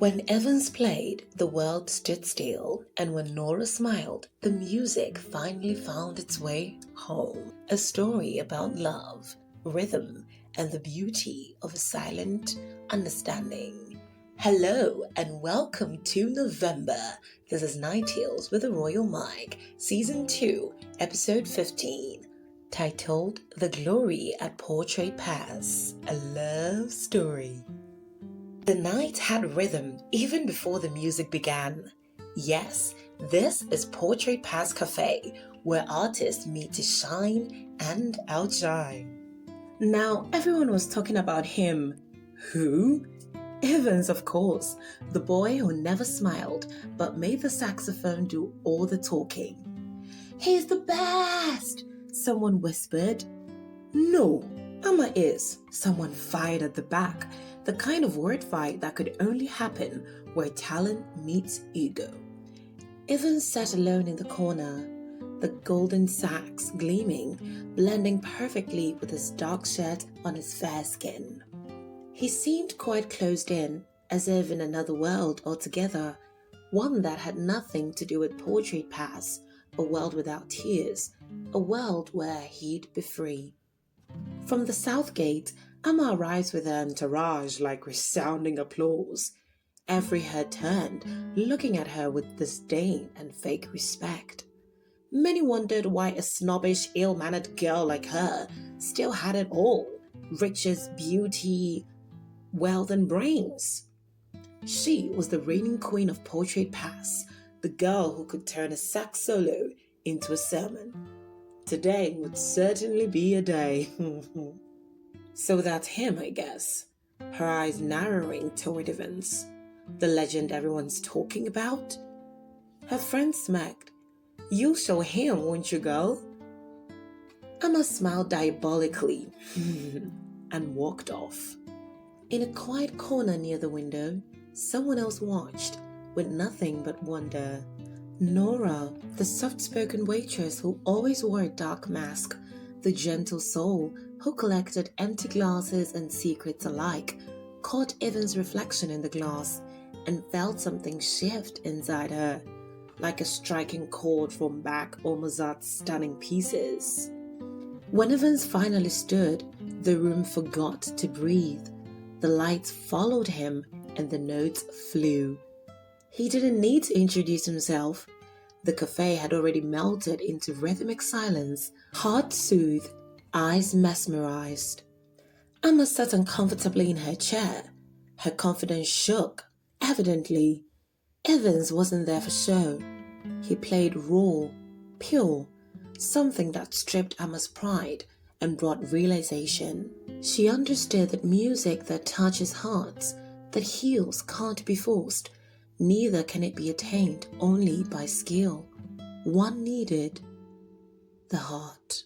When Evans played, the world stood still, and when Nora smiled, the music finally found its way home. A story about love, rhythm, and the beauty of a silent understanding. Hello, and welcome to November. This is Nighttales with a Royal Mic, Season 2, Episode 15, titled The Glory at Portrait Pass, a love story. The night had rhythm even before the music began. Yes, this is Portrait Pass Cafe, where artists meet to shine and outshine. Now, everyone was talking about him. Who? Evans, of course, the boy who never smiled but made the saxophone do all the talking. He's the best, someone whispered. No, Amma is, someone fired at the back, the kind of word fight that could only happen where talent meets ego. Evans sat alone in the corner, the golden sax gleaming, blending perfectly with his dark shirt on his fair skin. He seemed quite closed in, as if in another world altogether, one that had nothing to do with Portrait Pass, a world without tears, a world where he'd be free. From the south gate, Amma arrives with her entourage like resounding applause. Every head turned, looking at her with disdain and fake respect. Many wondered why a snobbish, ill-mannered girl like her still had it all: riches, beauty, wealth, and brains. She was the reigning queen of Portrait Pass, the girl who could turn a sax solo into a sermon. Today would certainly be a day. So that's him, I guess. Her eyes narrowing toward Evans. The legend everyone's talking about? Her friend smirked. You'll show him, won't you, girl? Amma smiled diabolically and walked off. In a quiet corner near the window, someone else watched, with nothing but wonder. Nora, the soft-spoken waitress who always wore a dark mask, the gentle soul who collected empty glasses and secrets alike, caught Evan's reflection in the glass and felt something shift inside her, like a striking chord from Bach or Mozart's stunning pieces. When Evans finally stood, the room forgot to breathe. The lights followed him and the notes flew. He didn't need to introduce himself. The cafe had already melted into rhythmic silence, heart soothed, eyes mesmerized. Amma sat uncomfortably in her chair. Her confidence shook, evidently. Evans wasn't there for show. He played raw, pure, something that stripped Amma's pride and brought realization. She understood that music that touches hearts, that heals, can't be forced. Neither can it be attained only by skill. One needed the heart.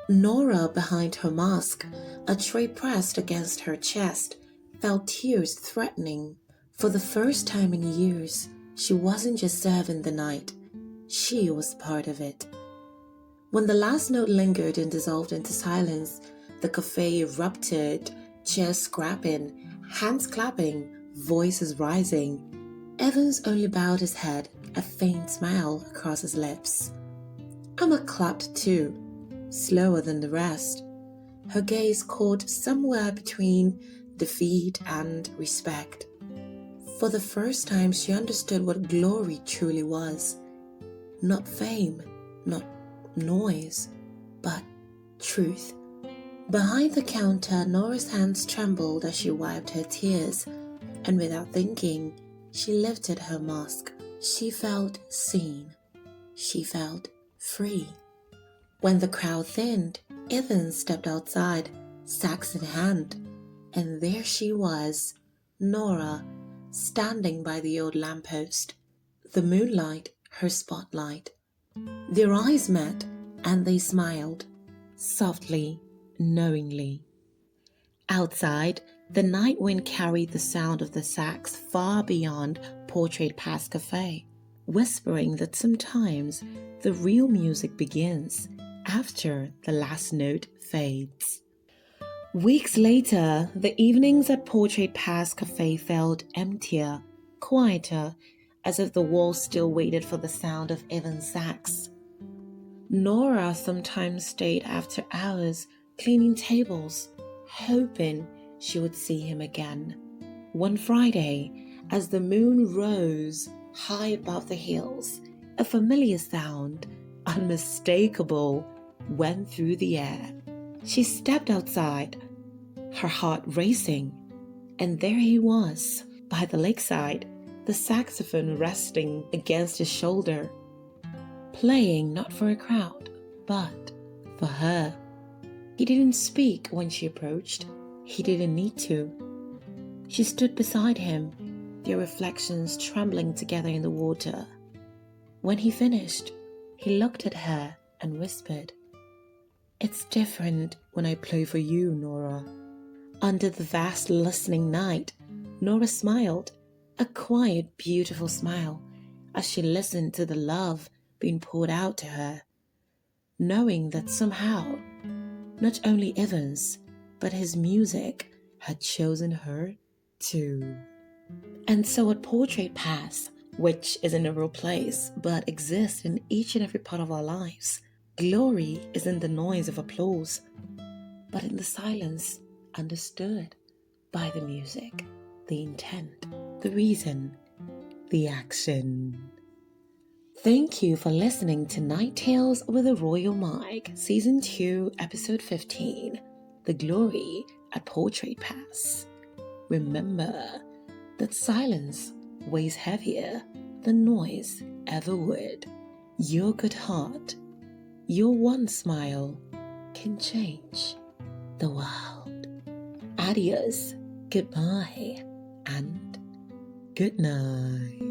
Nora, behind her mask, a tray pressed against her chest, felt tears threatening. For the first time in years, she wasn't just serving the night. She was part of it. When the last note lingered and dissolved into silence, the cafe erupted, chairs scrapping, hands clapping, voices rising. Evans only bowed his head, a faint smile across his lips. Amma clapped too, slower than the rest. Her gaze caught somewhere between defeat and respect. For the first time, she understood what glory truly was. Not fame, not noise, but truth. Behind the counter, Nora's hands trembled as she wiped her tears, and without thinking, she lifted her mask. She felt seen. She felt free. When the crowd thinned, Evans stepped outside, sax in hand, and there she was, Nora, standing by the old lamppost. The moonlight, her spotlight. Their eyes met, and they smiled, softly, knowingly. Outside, the night wind carried the sound of the sax far beyond Portrait Pass Cafe, whispering that sometimes the real music begins after the last note fades. Weeks later, the evenings at Portrait Pass Cafe felt emptier, quieter, as if the walls still waited for the sound of Evan's sax. Nora sometimes stayed after hours cleaning tables, hoping she would see him again. One Friday, as the moon rose high above the hills, a familiar sound, unmistakable, went through the air. She stepped outside, her heart racing, and there he was, by the lakeside, the saxophone resting against his shoulder, playing not for a crowd, but for her. He didn't speak when she approached. He didn't need to. She stood beside him, their reflections trembling together in the water. When he finished, he looked at her and whispered, "It's different when I play for you, Nora." Under the vast listening night, Nora smiled, a quiet, beautiful smile, as she listened to the love being poured out to her, knowing that somehow, not only Evans, but his music had chosen her too. And so at Portrait Pass, which is in a real place but exists in each and every part of our lives, glory isn't the noise of applause, but in the silence understood by the music, the intent, the reason, the action. Thank you for listening to Nighttales with a Royal Mic, Season 2, Episode 15, The Glory at Portrait Pass. Remember that silence weighs heavier than noise ever would. Your good heart, your one smile can change the world. Adios, goodbye, and good night.